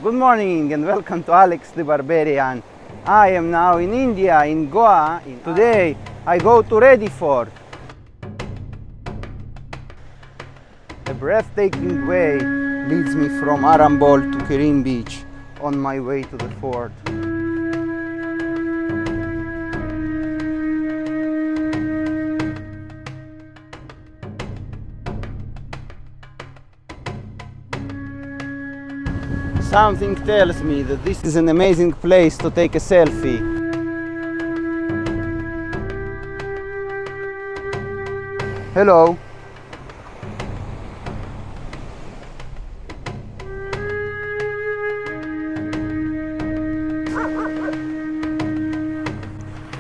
Good morning and welcome to Alex the Barbarian. I am now in India, in Goa. Today I go to Redi Fort. A breathtaking way leads me from Arambol to Querim beach on my way to the fort. Something tells me that this is an amazing place to take a selfie. Hello.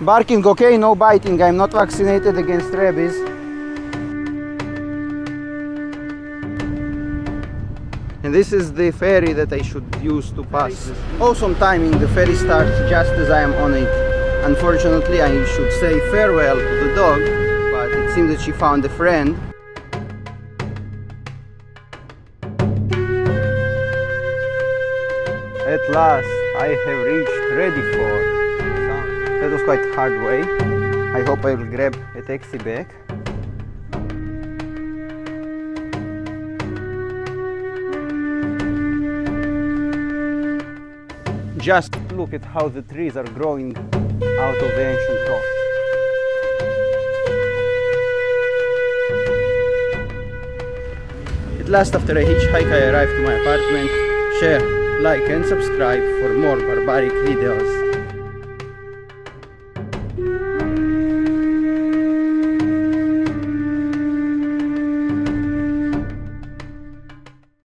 Barking okay, no biting. I'm not vaccinated against rabies. And this is the ferry that I should use to pass. Awesome timing, the ferry starts just as I am on it. Unfortunately, I should say farewell to the dog, but it seems that she found a friend. At last, I have reached Redi Fort. That was quite a hard way. I hope I will grab a taxi back. Just look at how the trees are growing out of the ancient rock. At last, after a hitchhike, I arrived to my apartment. Share, like and subscribe for more barbaric videos.